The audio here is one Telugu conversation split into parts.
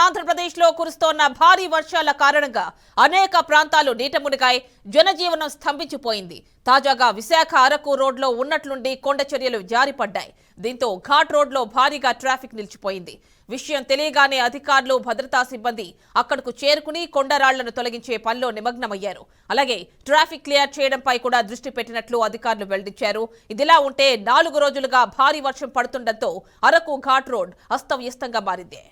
ఆంధ్రప్రదేశ్లో కురుస్తోన్న భారీ వర్షాల కారణంగా అనేక ప్రాంతాలు నీట మునిగాయి. జనజీవనం స్తంభించిపోయింది. తాజాగా విశాఖ అరకు రోడ్లో ఉన్నట్లుండి కొండ చర్యలు జారిపడ్డాయి. దీంతో ఘాట్ రోడ్లో భారీగా ట్రాఫిక్ నిలిచిపోయింది. విషయం తెలియగానే అధికారులు, భద్రతా సిబ్బంది అక్కడకు చేరుకుని కొండరాళ్లను తొలగించే పనిలో నిమగ్నమయ్యారు. అలాగే ట్రాఫిక్ క్లియర్ చేయడంపై కూడా దృష్టి పెట్టినట్లు అధికారులు వెల్లడించారు. ఇదిలా ఉంటే 4 రోజులుగా భారీ వర్షం పడుతుండటంతో అరకు ఘాట్ రోడ్ అస్తవ్యస్తంగా మారింది.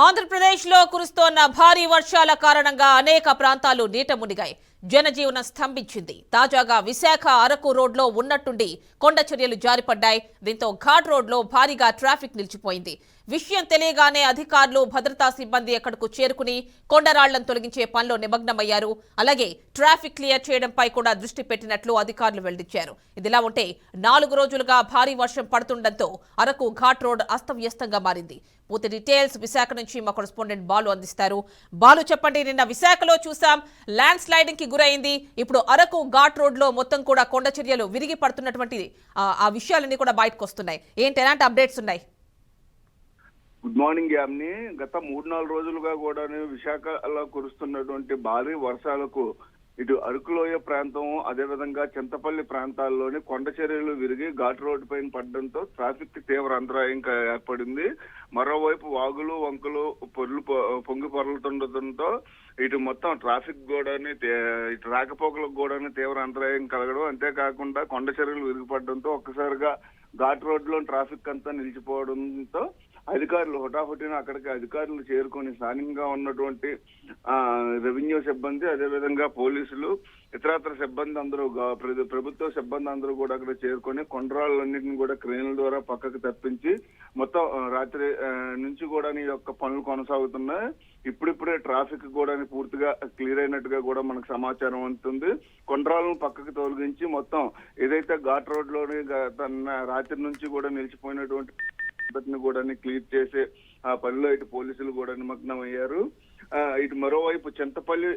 ఆంధ్రప్రదేశ్లో కురుస్తోన్న భారీ వర్షాల కారణంగా అనేక ప్రాంతాలు నీట మునిగాయి. జనజీవనం స్తంభించింది. తాజాగా విశాఖ అరకు రోడ్లో ఉన్నట్టుండి కొండ చర్యలు జారిపడ్డాయి. దీంతో ఘాట్ రోడ్లో భారీగా ట్రాఫిక్ నిలిచిపోయింది. విషయం తెలియగానే అధికారులు, భద్రతా సిబ్బంది అక్కడకు చేరుకుని కొండరాళ్లను తొలగించే పనిలో నిమగ్నమయ్యారు. అలాగే ట్రాఫిక్ క్లియర్ చేయడంపై కూడా దృష్టి పెట్టినట్లు అధికారులు వెల్లడించారు. ఇదిలా ఉంటే 4 రోజులుగా భారీ వర్షం పడుతుండటంతో అరకు ఘాట్ రోడ్ అస్తవ్యస్తంగా మారింది. పూర్తి డీటెయిల్స్ విశాఖ నుంచి మా కరెస్పాండెంట్ బాలు అందిస్తారు. బాలు, చెప్పండి, నిన్న విశాఖలో చూసాం ల్యాండ్ స్లైడింగ్ కి గురైంది. ఇప్పుడు అరకు ఘాట్ రోడ్ లో మొత్తం కూడా కొండ చర్యలు విరిగి పడుతున్నటువంటి ఆ విషయాలన్నీ కూడా బయటకు వస్తున్నాయి. ఏంటి, ఎలాంటి అప్డేట్స్ ఉన్నాయి? గుడ్ మార్నింగ్ యామ్ని. గత 3-4 రోజులుగా కూడా విశాఖలో కురుస్తున్నటువంటి భారీ వర్షాలకు ఇటు అరకులోయ ప్రాంతం, అదేవిధంగా చింతపల్లి ప్రాంతాల్లోని కొండ చర్యలు విరిగి ఘాట్ రోడ్డు పైన పడడంతో ట్రాఫిక్ కి తీవ్ర అంతరాయం ఏర్పడింది. మరోవైపు వాగులు, వంకలు పొంగి పొరలుతుండటంతో ఇటు మొత్తం ట్రాఫిక్ కూడా ఇటు రాకపోకలకు కూడా తీవ్ర అంతరాయం కలగడం, అంతేకాకుండా కొండ చర్యలు విరిగిపడడంతో ఒక్కసారిగా ఘాట్ రోడ్ లో ట్రాఫిక్ అంతా నిలిచిపోవడంతో అధికారులు హుటాహుటిన అక్కడికి అధికారులు చేరుకొని స్థానికంగా ఉన్నటువంటి రెవెన్యూ సిబ్బంది, అదేవిధంగా పోలీసులు, ఇతరత్ర సిబ్బంది అందరూ, ప్రభుత్వ సిబ్బంది అందరూ కూడా అక్కడ చేరుకొని కొండరాళ్ళన్నింటినీ కూడా క్రేన్ల ద్వారా పక్కకు తప్పించి మొత్తం రాత్రి నుంచి కూడా ఈ యొక్క పనులు కొనసాగుతున్నాయి. ఇప్పుడిప్పుడే ట్రాఫిక్ కూడా పూర్తిగా క్లియర్ అయినట్టుగా కూడా మనకు సమాచారం అందుతుంది. కొండరాలను పక్కకు తొలగించి మొత్తం ఏదైతే ఘాట్ రోడ్ లోని రాత్రి నుంచి కూడా నిలిచిపోయినటువంటి కూడా క్లియర్ చేసే ఆ పనిలో ఇటు పోలీసులు కూడా నిమగ్నం అయ్యారు. ఇటు మరోవైపు చింతపల్లి,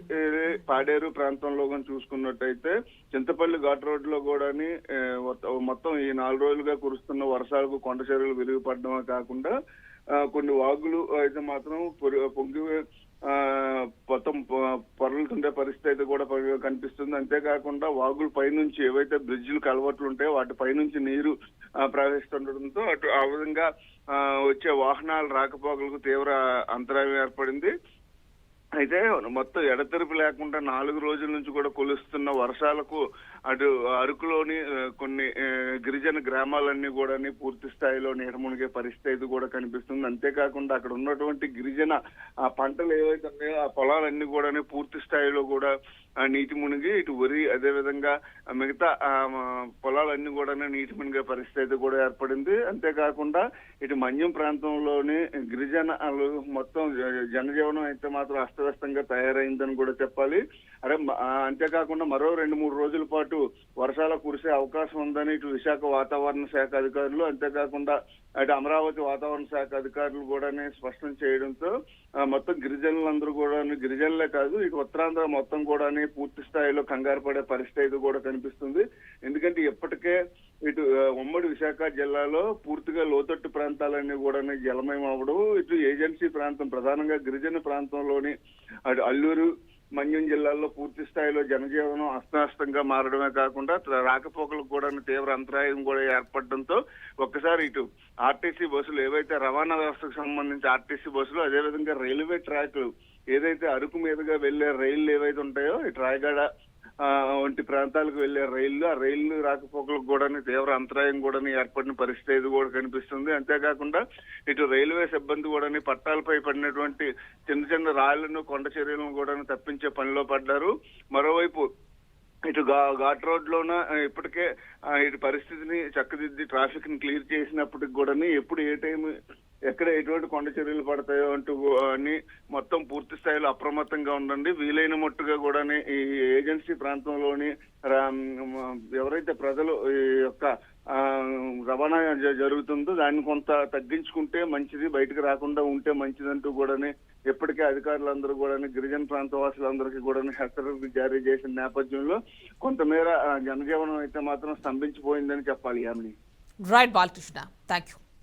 పాడేరు ప్రాంతంలో చూసుకున్నట్టయితే చింతపల్లి ఘాట్ రోడ్ లో కూడా మొత్తం ఈ 4 రోజులుగా కురుస్తున్న వర్షాలకు కొండ చర్యలు విరిగిపడడమే కాకుండా కొన్ని వాగులు అయితే మాత్రం పొంగి మొత్తం పొరలుతుండే పరిస్థితి అయితే కూడా కనిపిస్తుంది. అంతేకాకుండా వాగుల పైనుంచి ఏవైతే బ్రిడ్జిలు, కలవట్లు ఉంటాయో వాటి పైనుంచి నీరు ప్రవహిస్తుండటంతో అటు ఆ విధంగా వచ్చే వాహనాల రాకపోకలకు తీవ్ర అంతరాయం ఏర్పడింది. అయితే మొత్తం ఎడతెరిపి లేకుండా 4 రోజుల నుంచి కూడా కులుస్తున్న వర్షాలకు అటు అరకులోని కొన్ని గిరిజన గ్రామాలన్నీ కూడా పూర్తి స్థాయిలో నీట మునిగే పరిస్థితి కూడా కనిపిస్తుంది. అంతేకాకుండా అక్కడ ఉన్నటువంటి గిరిజన పంటలు ఏవైతే ఉన్నాయో ఆ పొలాలన్నీ కూడా పూర్తి స్థాయిలో కూడా నీటి మునిగి ఇటు వరి, అదేవిధంగా మిగతా పొలాలన్నీ కూడా నీటి మునిగే పరిస్థితి కూడా ఏర్పడింది. అంతేకాకుండా ఇటు మన్యం ప్రాంతంలోని గిరిజనలు మొత్తం జనజీవనం అయితే మాత్రం అస్తవ్యస్తంగా తయారైందని కూడా చెప్పాలి. అంతేకాకుండా మరో 2-3 రోజుల పాటు వర్షాలు కురిసే అవకాశం ఉందని ఇటు విశాఖ వాతావరణ శాఖ అధికారులు, అంతేకాకుండా అటు అమరావతి వాతావరణ శాఖ అధికారులు కూడా స్పష్టం చేయడంతో మొత్తం గిరిజనులందరూ కూడా, గిరిజనులే కాదు ఇటు ఉత్తరాంధ్ర మొత్తం కూడా పూర్తి స్థాయిలో కంగారు పడే పరిస్థితి కూడా కనిపిస్తుంది. ఎందుకంటే ఇప్పటికే ఇటు ఉమ్మడి విశాఖ జిల్లాలో పూర్తిగా లోతట్టు ప్రాంతాలన్నీ కూడా జలమయం అవ్వడం, ఇటు ఏజెన్సీ ప్రాంతం ప్రధానంగా గిరిజన ప్రాంతంలోని అటు అల్లూరు, మన్యం జిల్లాల్లో పూర్తి స్థాయిలో జనజీవనం అస్తవ్యస్తంగా మారడమే కాకుండా రాకపోకలకు కూడా తీవ్ర అంతరాయం కూడా ఏర్పడడంతో ఒక్కసారి ఇటు ఆర్టీసీ బస్సులు, ఏవైతే రవాణా వ్యవస్థకు సంబంధించి ఆర్టీసీ బస్సులు, అదేవిధంగా రైల్వే ట్రాక్లు, ఏదైతే అరకు మీదుగా వెళ్లే రైళ్లు ఏవైతే ఉంటాయో ఇటు రాయగడ వంటి ప్రాంతాలకు వెళ్లే రైళ్లు, ఆ రైళ్లు రాకపోకలకు కూడా తీవ్ర అంతరాయం కూడా ఏర్పడిన పరిస్థితి కూడా కనిపిస్తుంది. అంతేకాకుండా ఇటు రైల్వే సిబ్బంది కూడా పట్టాలపై పడినటువంటి చిన్న చిన్న రాళ్లను, కొండ చర్యలను కూడా తప్పించే పనిలో పడ్డారు. మరోవైపు ఇటు ఘాట్ రోడ్ లోన ఇప్పటికే ఇటు పరిస్థితిని చక్కదిద్ది ట్రాఫిక్ ని క్లియర్ చేసినప్పటికి కూడా ఎప్పుడు ఏ టైం ఎక్కడ ఎటువంటి కొండ చర్యలు పడతాయో అంటూ అని మొత్తం పూర్తి స్థాయిలో అప్రమత్తంగా ఉండండి. వీలైన మట్టుగా కూడా ఈ ఏజెన్సీ ప్రాంతంలోని ఎవరైతే ప్రజలు ఈ యొక్క రవాణా జరుగుతుందో దాన్ని కొంత తగ్గించుకుంటే మంచిది, బయటకు రాకుండా ఉంటే మంచిదంటూ కూడా ఇప్పటికే అధికారులందరూ కూడా గిరిజన ప్రాంత వాసులందరికీ కూడా హెచ్చరికలు జారీ చేసిన నేపథ్యంలో కొంతమేర జనజీవనం అయితే మాత్రం స్తంభించిపోయిందని చెప్పాలి. Yamini. Right Balakrishna, thank you.